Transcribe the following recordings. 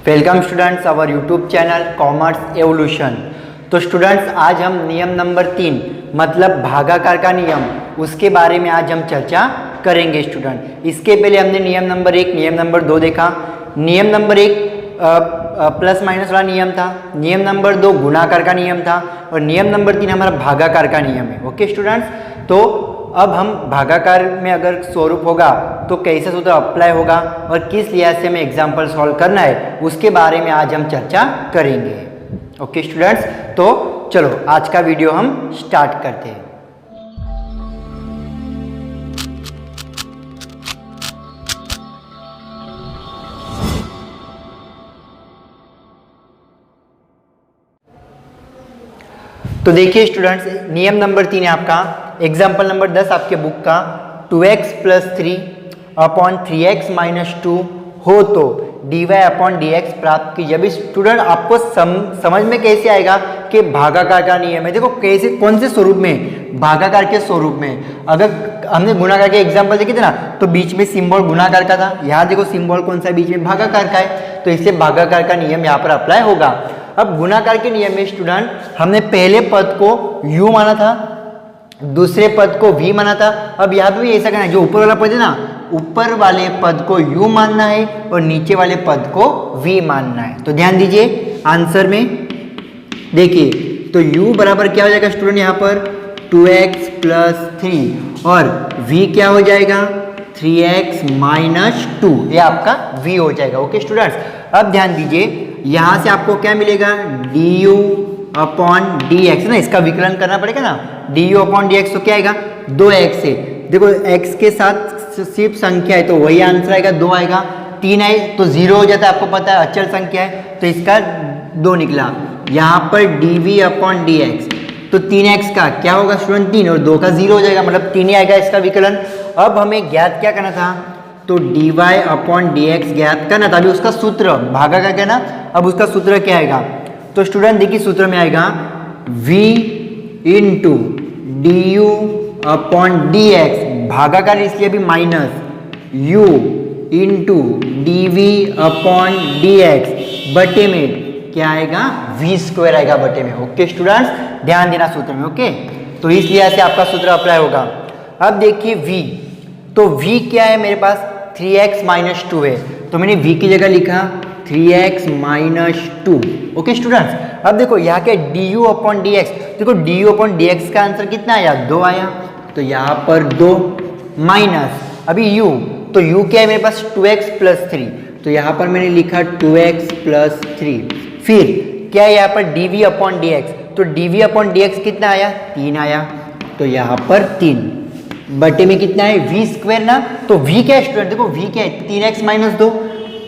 Welcome students our YouTube channel commerce evolution. तो students आज हम नियम नंबर 3 मतलब भागाकार का नियम उसके बारे में आज हम चर्चा करेंगे स्टूडेंट। इसके पहले हमने नियम नंबर 1 नियम नंबर 2 देखा। नियम नंबर 1 प्लस माइनस वाला नियम था, नियम नंबर 2 गुणाकार का नियम था और नियम नंबर 3 हमारा भागाकार का नियम है। ओके स्टूडेंट्स, तो अब हम भागाकार में अगर स्वरूप होगा तो कैसे सूत्र अप्लाई होगा और किस लिहाज से हमें एग्जाम्पल सॉल्व करना है उसके बारे में आज हम चर्चा करेंगे। ओके स्टूडेंट्स, तो चलो आज का वीडियो हम स्टार्ट करते हैं। तो देखिए स्टूडेंट्स, नियम नंबर 3 है आपका, एग्जाम्पल नंबर 10 आपके बुक का, 2x + 3 अपॉन 3x - 2 हो तो dy अपॉन dx प्राप्त कीजिए। अभी स्टूडेंट आपको समझ में कैसे आएगा कि भागाकार का नियम है। देखो कैसे, कौन से स्वरूप में, भागाकार के स्वरूप में। अगर हमने गुणाकार के एग्जाम्पल देखे थे ना, तो बीच में सिंबल गुणाकार का था, यहाँ देखो सिंबल कौन सा है, बीच में भागाकार का है, तो इससे भागाकार का नियम यहाँ पर अप्लाई होगा। अब गुणाकार के नियम में स्टूडेंट हमने पहले पद को u माना था, दूसरे पद को v माना था। अब यहाँ पे भी ऐसा करना है, जो ऊपर वाला पद है ना, ऊपर वाले पद को u मानना है और नीचे वाले पद को v मानना है। तो ध्यान दीजिए आंसर में, देखिए तो u बराबर क्या हो जाएगा स्टूडेंट, यहाँ पर 2x + 3 और v क्या हो जाएगा 3x - 2, ये आपका v हो जाएगा। ओके स्टूडेंट्स, अब ध्यान दीजिए यहाँ से आपको क्या मिलेगा, du अपॉन dx ना, इसका विकलन करना पड़ेगा ना, du अपॉन dx तो क्या आएगा 2x है। देखो x के साथ सिर्फ संख्या है तो वही आंसर आएगा, 2 आएगा। 3 है तो 0 हो जाता है, आपको पता है अचल संख्या है तो इसका 2 निकला। यहाँ पर dv अपॉन dx तो 3x का क्या होगा स्टूडेंट 3 और 2 का 0 हो जाएगा, मतलब 3 ही आएगा इसका विकलन। अब हमें ज्ञात क्या करना था, तो dy अपॉन dx ज्ञात करना था। अभी उसका सूत्र भागाकार का ना, अब उसका सूत्र क्या आएगा, तो स्टूडेंट देखिए सूत्र में आएगा v into du upon dx, भागाकार इसलिए अभी minus u into dv upon dx बटे में क्या आएगा v² आएगा बटे में। ओके स्टूडेंट्स, ध्यान देना सूत्र में। ओके, तो इस लिहाज से आपका सूत्र अप्लाई होगा। अब देखिए v, तो v क्या है मेरे पास 3x - 2 है, तो मैंने v की जगह लिखा 3x - 2। ओके स्टूडेंट्स, अब देखो यहाँ के du अपॉन dx, देखो du अपॉन dx का आंसर कितना आया 2 आया, तो यहाँ पर 2 माइनस अभी u, तो u क्या है मेरे पास 2x + 3, तो यहाँ पर मैंने लिखा 2x + 3। फिर क्या है यहाँ पर dv अपॉन dx, तो dv अपॉन dx कितना आया 3 आया, तो यहाँ पर 3 बटे में कितना है v² ना, तो v क्या है स्टूडेंट, देखो v क्या है 3x - 2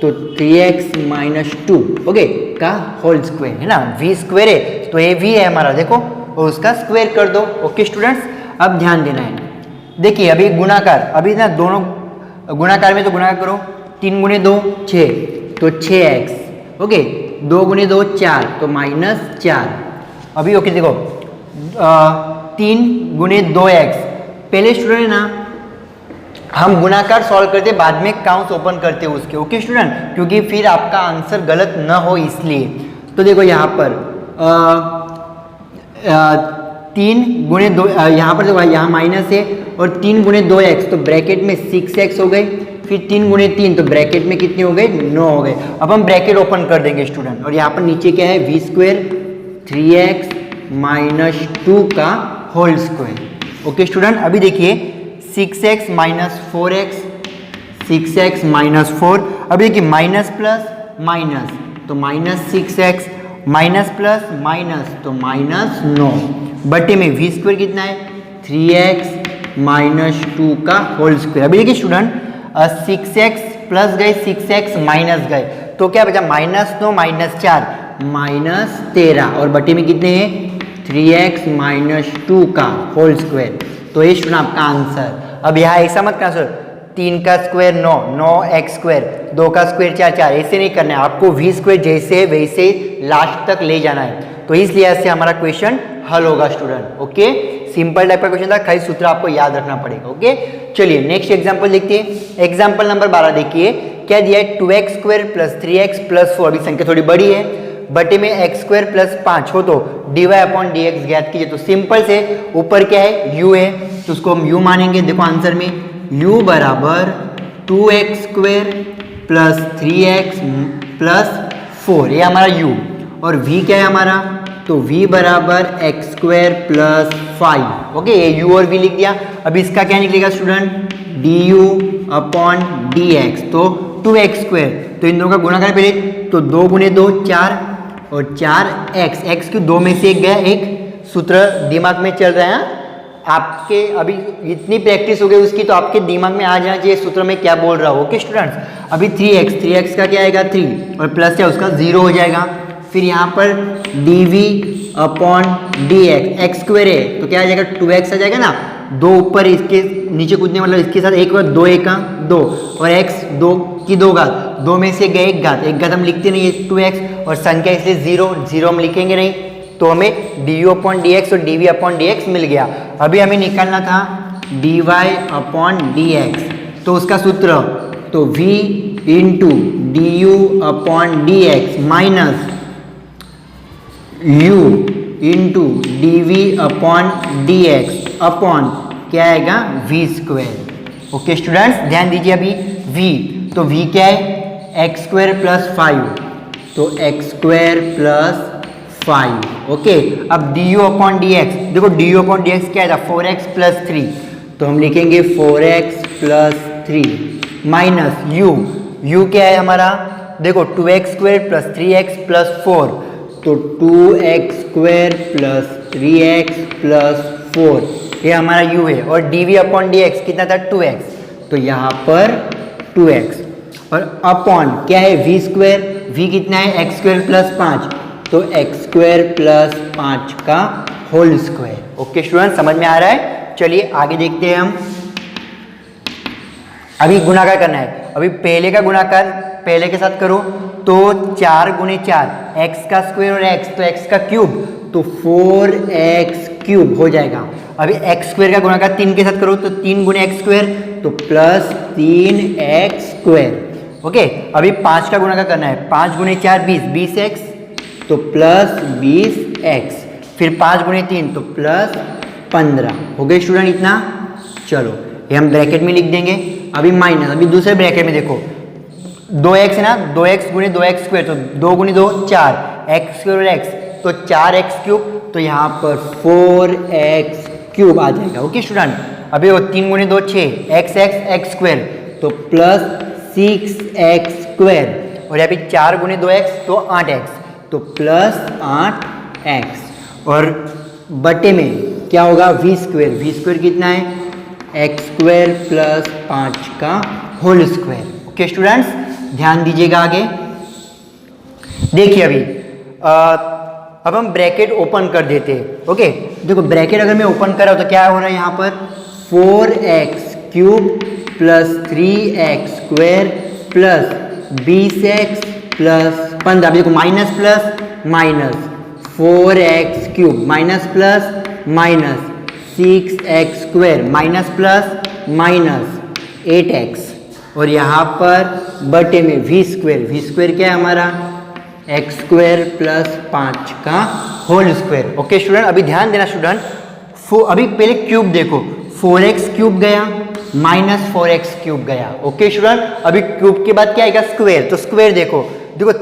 तो 3x - 2 ओके का होल स्क्वायर है ना, v² है तो ये v है हमारा, देखो और उसका स्क्वायर कर दो। ओके स्टूडेंट्स, अब ध्यान देना है, देखिए अभी गुणाकार, अभी ना दोनों गुणाकार में तो गुणाकार करो, 3 × 2 6 तो 6x, ओके 2 × 2 4 तो -4। अभी ओके देखो 3 × 2x, पहले स्टूडेंट है ना हम गुणाकार सॉल्व करते बाद में काउंट्स ओपन करते हैं उसके। ओके स्टूडेंट, क्योंकि फिर आपका आंसर गलत न हो इसलिए। तो देखो यहाँ पर 3 × 2, यहाँ पर देखो यहाँ माइनस है और 3 × 2x तो ब्रैकेट में 6x हो गए, फिर 3 × 3 तो ब्रैकेट में कितने हो गए 9 हो गए। अब हम ब्रैकेट ओपन कर देंगे स्टूडेंट, और यहाँ पर नीचे क्या है v² 3x - 2 का होल स्क्वायर। ओके स्टूडेंट, अभी देखिए 6x - 4x 6x - 4, अभी देखिए माइनस प्लस माइनस तो -6x माइनस प्लस माइनस तो -9 बटे में v² कितना है 3x - 2 का होल स्क्वायर। अभी देखिए स्टूडेंट 6x प्लस गए 6x माइनस गए तो क्या बचा -9 -4 -13 और बटे में कितने हैं 3x - 2 का होल स्क्वायर। तो ये स्टूडेंट आपका आंसर। अब यहाँ ऐसा मत करना सर 3 का स्क्वायर 9 9x², 2 का स्क्वायर 4 4, ऐसे नहीं करना है आपको, v² जैसे है वैसे लास्ट तक ले जाना है। तो इस लिहाज से हमारा क्वेश्चन हल होगा स्टूडेंट। ओके, सिंपल टाइप का क्वेश्चन था, खाली सूत्र आपको याद रखना पड़ेगा। ओके, चलिए नेक्स्ट एग्जांपल देखते हैं। एग्जांपल नंबर 12 देखिए, क्या दिया है 2x² + 3x + 4, अभी संख्या थोड़ी बड़ी है, बटे में x² + 5 हो तो dy/dx ज्ञात कीजिए। तो सिंपल से ऊपर क्या है u है तो उसको हम u मानेंगे। देखो आंसर में u बराबर 2x² + 3x + 4, ये हमारा u, और v क्या है हमारा, तो v बराबर x² + 5। ओके, ये u और v लिख दिया। अब इसका क्या निकलेगा स्टूडेंट, du/dx, तो 2x², तो इन दोनों का गुणा करें पहले, तो 2 × 2 4 और 4x, x क्यों 2 में से एक गया, एक सूत्र दिमाग में चल रहा है आपके, अभी इतनी प्रैक्टिस हो गई उसकी तो आपके दिमाग में आ जाना चाहिए सूत्र में क्या बोल रहा हो। ओके स्टूडेंट्स, अभी 3x का क्या आएगा 3 और प्लस है उसका 0 हो जाएगा। फिर यहाँ पर dv/dx, x² है तो क्या आ जाएगा 2x आ जाएगा ना, 2 ऊपर इसके नीचे कूदने मतलब इसके साथ एक और 2 × 2 और x 2 की 2 घात, 2 में से गए एक घात हम लिखते नहीं है 2x, और संख्या इसलिए 0 हम लिखेंगे नहीं, तो हमें du/dx और dv/dx मिल गया। अभी हमें निकालना था dy/dx, तो उसका सूत्र तो v × du/dx minus u × dv/dx upon क्या आएगा v²। ओके स्टूडेंट्स, ध्यान दीजिए अभी v, तो v क्या है x² + 5, तो x² + 5। ओके, अब du/dx, देखो du/dx क्या था 4x + 3, तो हम लिखेंगे 4x + 3 माइनस u क्या है हमारा, देखो 2x² + 3x + 4, तो 2x² + 3x + 4, ये हमारा u है, और dv/dx कितना था 2x, तो यहाँ पर 2x, और अपॉन क्या है v², v कितना है x² + 5, तो x² + 5 का होल स्क्वायर। ओके स्टूडेंट, समझ में आ रहा है। चलिए आगे देखते हैं हम। अभी गुणाकार करना है, अभी पहले का गुणाकार पहले के साथ करो, तो 4 × 4 x का स्क्वायर और x, तो x का क्यूब, तो 4x³ हो जाएगा। अभी x² का गुणाकार 3 के साथ करो, तो 3 × x², तो प्लस 3x²। ओके, अभी 5 का गुणाकार करना है, 5 × 4 20, 20x, तो प्लस 20x, फिर 5 × 3 तो प्लस 15। हो गए स्टूडेंट इतना। चलो ये हम ब्रैकेट में लिख देंगे। अभी माइनस, अभी दूसरे ब्रैकेट में देखो 2x है ना, 2x × 2x², तो 2 × 2 4, x² और x, तो 4x³, तो यहाँ पर 4x³ आ जाएगा। ओके स्टूडेंट, अभी वो 3 × 2 6, x², तो प्लस 6x², और यहाँ पे 4 × 2x, तो 8x, तो प्लस 8x, और बटे में क्या होगा v² कितना है x² + 5 का होल स्क्वायर। ओके स्टूडेंट्स, ध्यान दीजिएगा आगे। देखिए अभी अब हम ब्रैकेट ओपन कर देते हैं। ओके, देखो ब्रैकेट अगर मैं ओपन कर रहा हूँ तो क्या हो रहा है यहाँ पर 4x³ + 3x² + 20x + 15। देखो minus plus minus 4x³ minus plus minus 6x² minus plus minus 8x, और यहाँ पर बटे में v² क्या है हमारा x² + 5 का होल स्क्वायर। ओके स्टूडेंट, अभी ध्यान देना स्टूडेंट, अभी पहले क्यूब देखो 4x³ गया माइनस 4x³ गया। ओके स्टूडेंट, अभी क्यूब के बाद क्या आएगा स्क्वायर, तो स्क्वायर देखो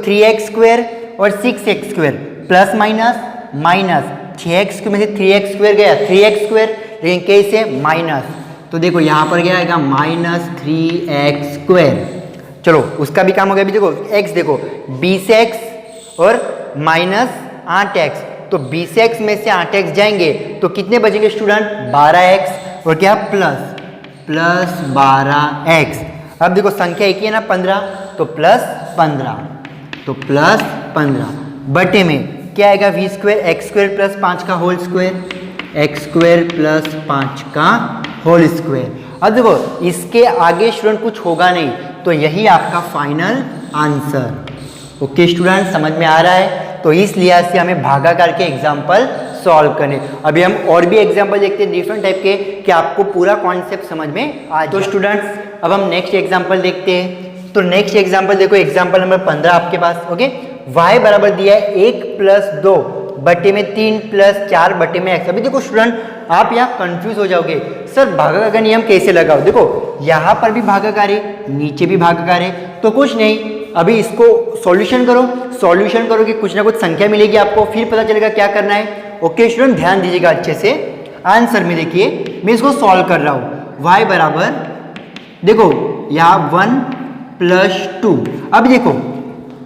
3x² और 6x² plus minus minus 6x³ में से 3x² गया 3x², लेकिन कैसे माइनस, तो देखो यहाँ पर क्या आएगा -3x²। चलो उसका भी काम हो गया। अभी देखो x देखो 20x और -8x, तो 20x में से 8x जाएंगे तो कितने बचेंगे स्टूडेंट 12x, और क्या प्लस 12x। अब देखो संख्या एक ही है ना 15, तो +15, तो +15 बटे में क्या आएगा v² x² + 5 का होल स्क्वायर, x² + 5 का होल स्क्वायर। अब देखो इसके आगे स्टूडेंट कुछ होगा नहीं, तो यही आपका फाइनल आंसर। ओके स्टूडेंट, समझ में आ रहा है। तो इस लिहाज से हमें भागाकार के एग्जाम्पल सॉल्व करने। अभी हम और भी एग्जाम्पल देखते हैं डिफरेंट टाइप के, कि आपको पूरा कॉन्सेप्ट समझ में आ जाए। तो स्टूडेंट्स अब हम नेक्स्ट एग्जाम्पल देखते हैं। तो नेक्स्ट एग्जाम्पल देखो, एग्जाम्पल नंबर 15 आपके पास। ओके, y बराबर दिया है 1 प्लस 2 बटे में 3 प्लस 4 बटे में x। अभी देखो स्टूडेंट, आप यहाँ कंफ्यूज हो जाओगे, सर भागाकार का नियम कैसे लगाओ। देखो यहाँ पर भी भागाकार है, नीचे भी भागाकार है, तो कुछ नहीं, अभी इसको सॉल्यूशन करो। सॉल्यूशन करोगे कुछ ना कुछ संख्या मिलेगी आपको, फिर पता चलेगा क्या करना है। ओके स्टूडेंट, ध्यान दीजिएगा अच्छे से। आंसर में देखिए, मैं इसको सॉल्व कर रहा हूँ। y बराबर देखो यहाँ 1 प्लस 2, अब देखो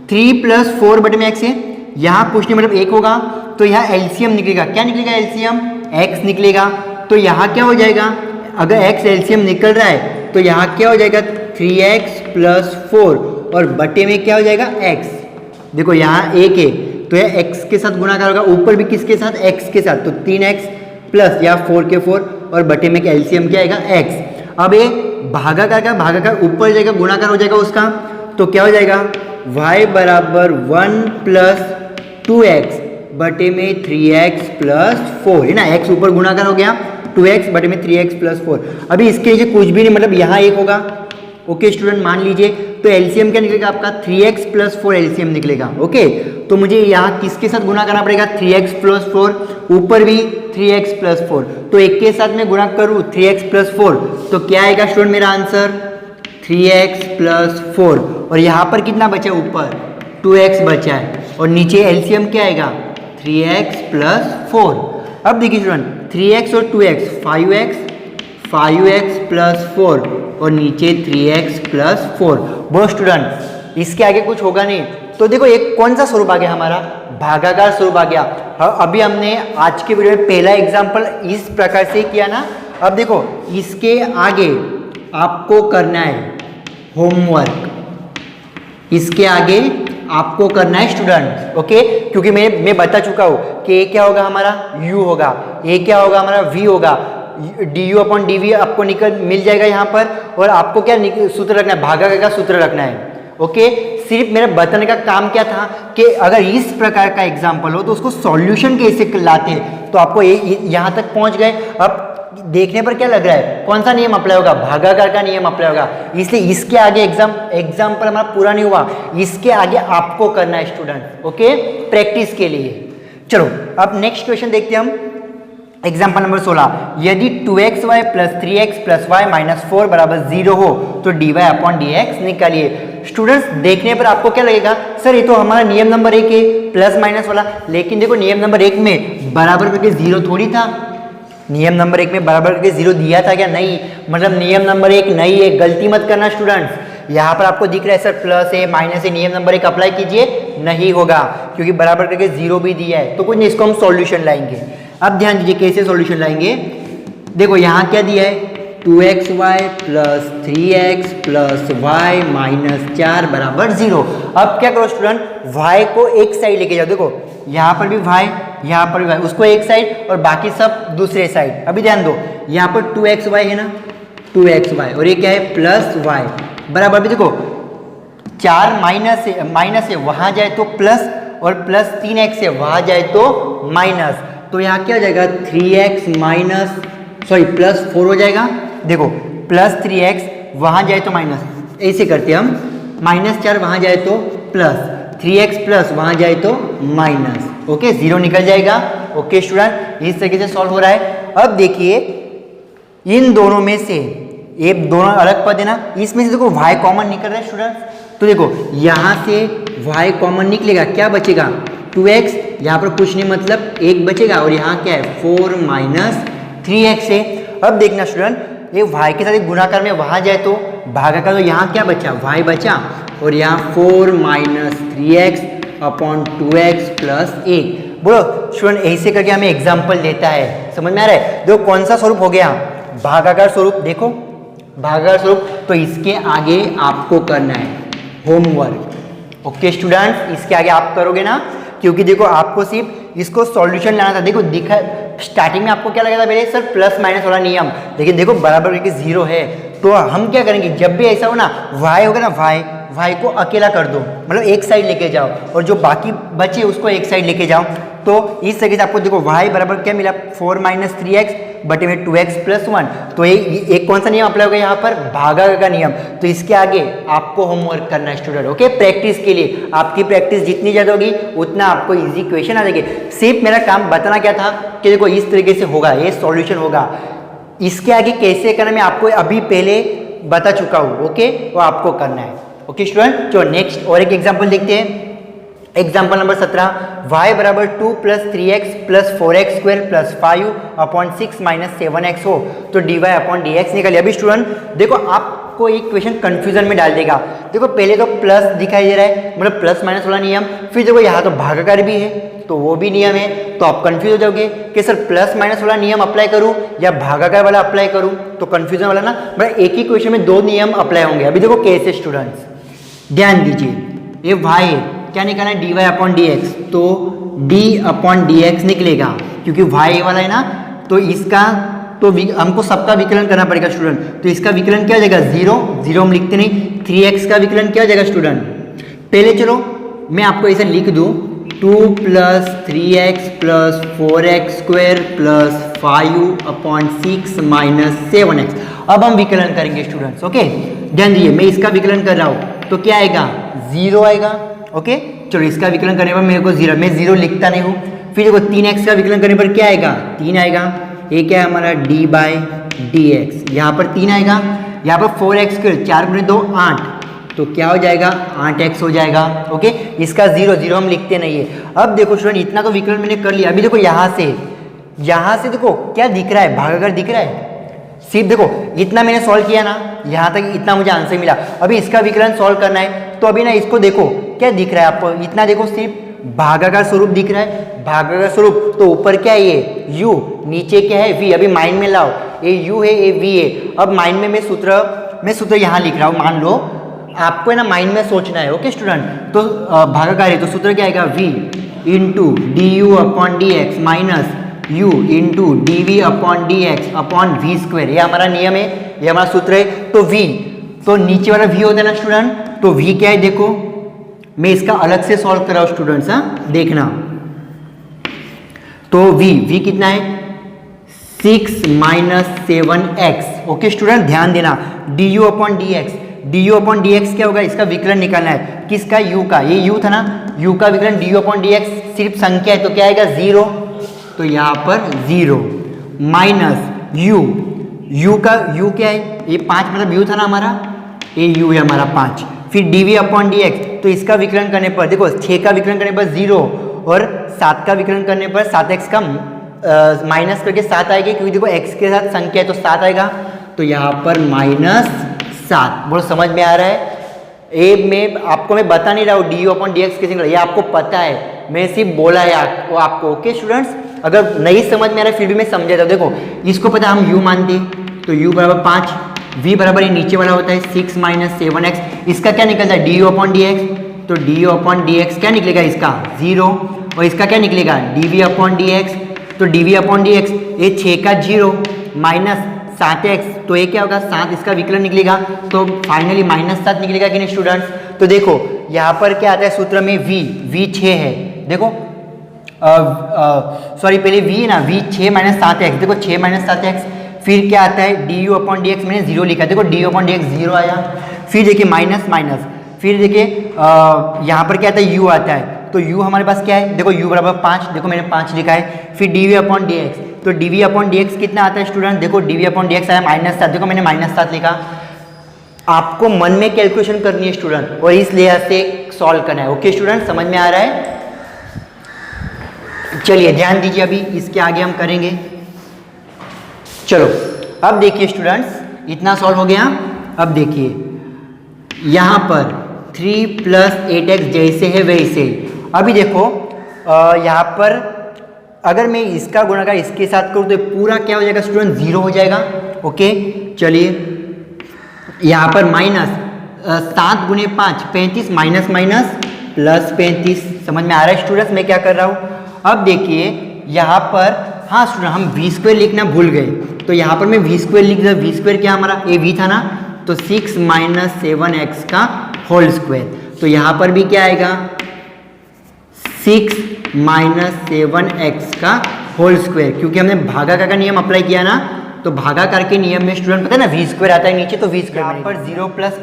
3 प्लस 4 बटे में x है, यहाँ कुछ नहीं मतलब 1 होगा, तो यहाँ एलसीएम निकलेगा। क्या निकलेगा एलसीएम? x निकलेगा। तो यहाँ क्या हो जाएगा, अगर x एलसीएम निकल रहा है तो यहाँ क्या हो जाएगा 3x प्लस 4 और बटे में क्या हो जाएगा x। देखो यहाँ 1 है तो यह x के साथ गुणाकार होगा, ऊपर भी किसके साथ? x के साथ, तो 3x प्लस या 4 के 4 और बटे में एलसीएम क्या आएगा x। अब ये भागाकार का भागाकार ऊपर जाएगा, गुणाकार हो जाएगा उसका, तो क्या हो जाएगा y बराबर 1 प्लस 2x बटे में 3x प्लस 4 है ना, x ऊपर गुणाकार हो गया, 2x बटे में 3x प्लस 4। अभी इसके लिए कुछ भी नहीं, मतलब यहाँ 1 होगा। ओके स्टूडेंट, मान लीजिए तो एलसीएम क्या निकलेगा आपका 3x प्लस 4 एलसीएम निकलेगा। ओके, तो मुझे यहाँ किसके साथ गुणा करना पड़ेगा 3x प्लस 4, ऊपर भी 3x प्लस 4, तो एक के साथ में गुणा करूँ 3x प्लस 4, तो क्या आएगा स्टूडेंट मेरा आंसर 3x प्लस 4। और यहाँ पर कितना बचा ऊपर 2x बचा है, और नीचे एलसीएम क्या आएगा 3x प्लस 4। अब देखिए स्टूडेंट 3x और 2x 5x प्लस 4 और नीचे 3x प्लस 4। वो स्टूडेंट इसके आगे कुछ होगा नहीं, तो देखो एक कौन सा स्वरूप आ गया हमारा, भागाकार स्वरूप आ गया। अभी हमने आज के वीडियो में पहला एग्जाम्पल इस प्रकार से किया ना। अब देखो इसके आगे आपको करना है होमवर्क, इसके आगे आपको करना है स्टूडेंट। ओके, क्योंकि मैं बता चुका हूँ कि ये क्या होगा हमारा u होगा, ये क्या होगा हमारा v होगा, du अपॉन dv आपको मिल जाएगा यहाँ पर, और आपको क्या सूत्र रखना है, भागाकार का सूत्र रखना है। ओके, सिर्फ मेरा बताने का काम क्या था कि अगर इस प्रकार का एग्जाम्पल हो तो उसको सॉल्यूशन कैसे लाते हैं, तो आपको यहाँ तक पहुँच गए। अब देखने पर क्या लग रहा है, कौन सा नियम अप्लाई होगा, भागाकार का नियम अप्लाई होगा, इसलिए इसके आगे एग्जाम्पल हमारा पूरा नहीं हुआ, इसके आगे आपको करना है स्टूडेंट। ओके, प्रैक्टिस के लिए। चलो अब नेक्स्ट क्वेश्चन देखते हैं हम, एग्जाम्पल नंबर 16। यदि 2xy plus 3x plus y minus 4 बराबर 0 हो तो dy अपॉन dx निकालिए। स्टूडेंट्स देखने पर आपको क्या लगेगा, सर ये तो हमारा नियम नंबर 1 है प्लस माइनस वाला, लेकिन देखो नियम नंबर 1 में बराबर करके 0 थोड़ी था, नियम नंबर 1 में बराबर करके 0 दिया था क्या? नहीं, मतलब नियम नंबर 1 नहीं है, गलती मत करना स्टूडेंट्स। यहाँ पर आपको दिख रहा है सर प्लस है माइनस है, नियम नंबर 1 अप्लाई कीजिए, नहीं होगा, क्योंकि बराबर करके 0 भी दिया है, तो कुछ नहीं, इसको हम सॉल्यूशन लाएंगे। अब ध्यान दीजिए कैसे सॉल्यूशन लाएंगे। देखो यहाँ क्या दिया है 2xy plus 3x plus y minus 4 बराबर 0। अब क्या करो स्टूडेंट, y को एक साइड लेके जाओ, देखो यहाँ पर भी y, यहाँ पर भी y, उसको एक साइड और बाकी सब दूसरे साइड। अभी ध्यान दो, यहाँ पर 2xy है ना, 2xy, और ये क्या है प्लस y बराबर, भी देखो 4 माइनस है वहाँ जाए तो प्लस, और प्लस 3x है वहाँ जाए तो माइनस, तो यहाँ क्या हो जाएगा 3x माइनस प्लस 4 हो जाएगा। देखो प्लस 3x वहाँ जाए तो माइनस, ऐसे करते हम, माइनस 4 वहाँ जाए तो प्लस, 3x प्लस वहाँ जाए तो माइनस। ओके, 0 निकल जाएगा। ओके स्टूडेंट, इस तरीके से सॉल्व हो रहा है। अब देखिए इन दोनों में से ये दोनों अलग पद है ना, इसमें से देखो y कॉमन निकल रहा है स्टूडेंट, तो देखो यहाँ से y कॉमन निकलेगा, क्या बचेगा 2x, यहाँ पर कुछ नहीं मतलब 1 बचेगा, और यहाँ क्या है 4 माइनस 3x है। अब देखना स्टूडेंट, ये y के साथ एक गुणाकार में वहाँ जाए तो भागाकार, तो यहाँ क्या बचा y बचा, और यहाँ 4 minus 3x upon 2x plus 1। बोलो स्टूडेंट, ऐसे करके हमें एग्जाम्पल देता है, समझ में आ रहा है। देखो कौन सा स्वरूप हो गया, भागाकार स्वरूप, देखो भागाकार स्वरूप, तो इसके आगे आपको करना है होमवर्क। ओके स्टूडेंट, इसके आगे आप करोगे ना, क्योंकि देखो आपको सिर्फ इसको सॉल्यूशन लाना था। देखो दिखा स्टार्टिंग में आपको क्या लगा था पहले, सर प्लस माइनस वाला नियम, लेकिन देखो बराबर करके 0 है, तो हम क्या करेंगे, जब भी ऐसा हो ना y होगा ना, y को अकेला कर दो, मतलब एक साइड लेके जाओ, और जो बाकी बचे उसको एक साइड लेके जाओ। तो इस तरीके से आपको देखो y बराबर क्या मिला 4 माइनस 3x, बटे में 2x प्लस 1। तो एक कौन सा नियम अप्लाई होगा यहाँ पर, भागाकार का नियम। तो इसके आगे आपको होमवर्क करना है स्टूडेंट, ओके। प्रैक्टिस के लिए आपकी प्रैक्टिस जितनी ज़्यादा होगी उतना आपको इजी क्वेश्चन आ जाएंगे। सिर्फ मेरा काम बताना क्या था कि देखो इस तरीके से होगा, ये सॉल्यूशन होगा। इसके आगे कैसे करना मैं आपको अभी पहले बता चुका हूँ, ओके। वो आपको करना है, ओके स्टूडेंट। चलो नेक्स्ट और एक एग्जाम्पल देखते हैं। एग्जाम्पल नंबर 17, y बराबर 2 plus 3x plus 4x square plus 5 upon 6 minus 7x हो तो dy अपॉन dx निकालिए। अभी स्टूडेंट देखो आपको एक क्वेश्चन कंफ्यूजन में डाल देगा। देखो पहले तो प्लस दिखाई दे रहा है, मतलब प्लस माइनस वाला नियम, फिर देखो यहाँ तो भागाकार भी है तो वो भी नियम है, तो आप कंफ्यूज हो जाओगे कि सर प्लस माइनस वाला नियम अप्लाई करूँ या भागाकार वाला अप्लाई करूँ। तो कंफ्यूजन वाला ना, मतलब एक ही क्वेश्चन में दो नियम अप्लाई होंगे। अभी देखो कैसे स्टूडेंट्स, ध्यान दीजिए, ये y है, क्या निकालना है, dy अपॉन dx। तो d अपॉन dx निकलेगा क्योंकि y वाला है ना, तो इसका तो हमको सबका विकलन करना पड़ेगा स्टूडेंट। तो इसका विकलन क्या हो जाएगा, 0 हम लिखते नहीं। 3x का विकलन क्या हो जाएगा स्टूडेंट, पहले चलो मैं आपको ऐसे लिख दूँ, 2 plus 3x plus 4x square plus 5 upon 6 minus 7x। अब हम विकलन करेंगे स्टूडेंट्स, ओके। ध्यान दीजिए, मैं इसका विकलन कर रहा हूँ तो क्या आएगा, 0 आएगा, ओके। चलो इसका विकलन करने पर मेरे को 0, मैं 0 लिखता नहीं हूँ। फिर देखो 3x का विकलन करने पर क्या आएगा, 3 आएगा। ये क्या है हमारा d बाई dx, यहाँ पर 3 आएगा। यहाँ पर 4x स्क्वायर, 4 गुणे 2 8, तो क्या हो जाएगा, 8x हो जाएगा, ओके। इसका 0 हम लिखते नहीं है। अब देखो स्टूडेंट इतना तो विकलन मैंने कर लिया। अभी देखो यहाँ से देखो क्या दिख रहा है, भागाकार दिख रहा है। सिर्फ देखो इतना मैंने सॉल्व किया ना, यहाँ तक इतना मुझे आंसर मिला। अभी इसका विकलन सॉल्व करना है, तो अभी ना इसको देखो क्या दिख रहा है आपको, इतना देखो सिर्फ भागाकार स्वरूप दिख रहा है, भागाकार स्वरूप। तो ऊपर क्या है ये u, नीचे क्या है v। अभी माइंड में लाओ, ये u है ये v है। अब माइंड में मैं सूत्र यहाँ लिख रहा हूँ, मान लो आपको है ना माइंड में सोचना है, ओके स्टूडेंट। तो भागाकार है तो सूत्र क्या आएगा, v into d you upon D x minus u into d we upon D x upon v square. ये हमारा नियम है, ये हमारा सूत्र है। तो v, तो नीचे वाला v होता है ना स्टूडेंट, तो v क्या है देखो, मैं इसका अलग से सॉल्व कर रहा हूँ स्टूडेंट्स, हाँ देखना। तो v कितना है, 6 माइनस 7x, ओके स्टूडेंट ध्यान देना। D you upon D X क्या होगा, इसका विकलन निकालना है, किसका, u का। ये u था ना, u का विकलन D you upon D x सिर्फ संख्या है तो क्या आएगा 0, तो यहाँ पर 0 माइनस u का u क्या है, ये 5 मतलब u था ना हमारा, ये u है हमारा 5। फिर dv अपॉन dx, तो इसका विकलन करने पर देखो 6 का विकलन करने पर 0 और 7 का विकलन करने पर 7x का माइनस करके 7 आएगी, क्योंकि देखो x के साथ संख्या है तो 7 आएगा। तो यहाँ पर -7। बोलो समझ में आ रहा है। मैं आपको मैं बता नहीं रहा हूँ D you upon D x कैसे निकला, ये आपको पता है, मैं सिर्फ बोला है आपको, ओके स्टूडेंट्स। अगर नहीं समझ में आ रहा है फिर भी मैं समझाता हूँ। देखो इसको पता हम u मानते, तो u बराबर 5, v बराबर ये नीचे वाला होता है 6 माइनस 7x। इसका क्या निकलता है, D you upon D X, तो D you upon D X क्या निकलेगा इसका 0, और इसका क्या निकलेगा D we upon D X, तो D we upon D X ये 6 का 0 माइनस 7x, तो ये क्या होगा 7, इसका विकलन निकलेगा तो फाइनली -7 निकलेगा कि नहीं स्टूडेंट्स। तो देखो यहाँ पर क्या आता है सूत्र में v 6 है, देखो सॉरी पहले v है ना, v 6 माइनस 7x, देखो 6 माइनस 7x। फिर क्या आता है D you upon D x, मैंने 0 लिखा, देखो D you upon D x 0 आया। फिर देखिए माइनस माइनस, फिर देखिए यहाँ पर क्या आता है u आता है, तो u हमारे पास क्या है, देखो u बराबर 5, देखो मैंने 5 लिखा है। फिर D we upon D X, तो D we upon D X कितना आता है स्टूडेंट, देखो D we upon D X आया -7, देखो मैंने -7 लिखा। आपको मन में कैलकुलेशन करनी है स्टूडेंट, और इस लिहाज से सॉल्व करना है, ओके स्टूडेंट समझ में आ रहा है। चलिए ध्यान दीजिए, अभी इसके आगे हम करेंगे। चलो अब देखिए स्टूडेंट्स, इतना सॉल्व हो गया। अब देखिए यहाँ पर 3 प्लस 8x जैसे है वैसे। अभी देखो यहाँ पर अगर मैं इसका गुणाकार इसके साथ करूँ तो पूरा क्या हो जाएगा स्टूडेंट 0 हो जाएगा, ओके। चलिए यहाँ पर -7 गुणे 5 35 माइनस माइनस प्लस 35, समझ में आ रहा है स्टूडेंट्स मैं क्या कर रहा हूँ। अब देखिए यहाँ पर, हाँ स्टूडेंट हम v स्क्वायर लिखना भूल गए, तो यहाँ पर मैं v स्क्वायर लिख रहा हूँ। v स्क्वायर क्या हमारा ये v था ना, तो 6 माइनस 7x का होल स्क्वायर, तो यहाँ पर भी क्या आएगा 6 माइनस 7x का होल स्क्वायर, क्योंकि हमने भागाकार का नियम अप्लाई किया ना, तो भागाकार के नियम में स्टूडेंट पता है ना वी स्क्वायर आता है नीचे, तो वी स्क्वायर यहाँ पर 0 प्लस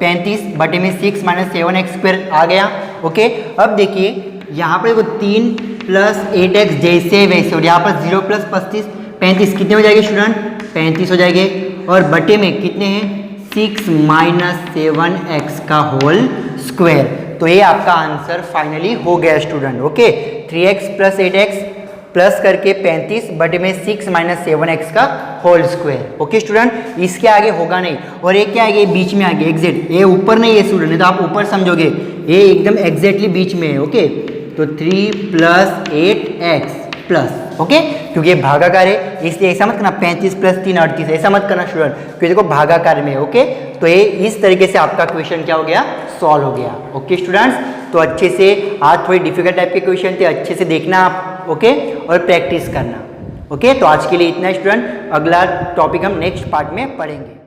35 बटे में 6 माइनस 7x स्क्वायर आ गया। ओके, अब देखिए यहाँ पर वो 3 प्लस 8x जैसे वैसे, और यहाँ पर 0 प्लस 35 कितने हो जाएंगे स्टूडेंट? 35 हो जाएंगे, और बटे में कितने हैं? 6 माइनस 7x का होल स्क्वायर। तो ये आपका आंसर फाइनली हो गया student. Okay, 3x plus 8x plus करके 35 बटे में 6 माइनस 7x का होल स्क्वायर। ओके स्टूडेंट, इसके आगे होगा नहीं। और ये क्या है? बीच में आ गया एग्जैक्ट, ये ऊपर नहीं है स्टूडेंट, तो आप ऊपर समझोगे, ये एकदम एग्जैक्टली बीच में है। ओके, तो 3 प्लस 8x प्लस, ओके, क्योंकि ये भागाकार है इसलिए ऐसा मत करना 35 प्लस 3 38, ऐसा मत करना स्टूडेंट, क्योंकि देखो भागाकार में। ओके, तो ये इस तरीके से आपका क्वेश्चन क्या हो गया? सॉल्व हो गया। ओके स्टूडेंट्स, तो अच्छे से आज थोड़ी डिफिकल्ट टाइप के क्वेश्चन थे, अच्छे से देखना आप। ओके, और प्रैक्टिस करना। ओके, तो आज के लिए इतना स्टूडेंट, अगला टॉपिक हम नेक्स्ट पार्ट में पढ़ेंगे।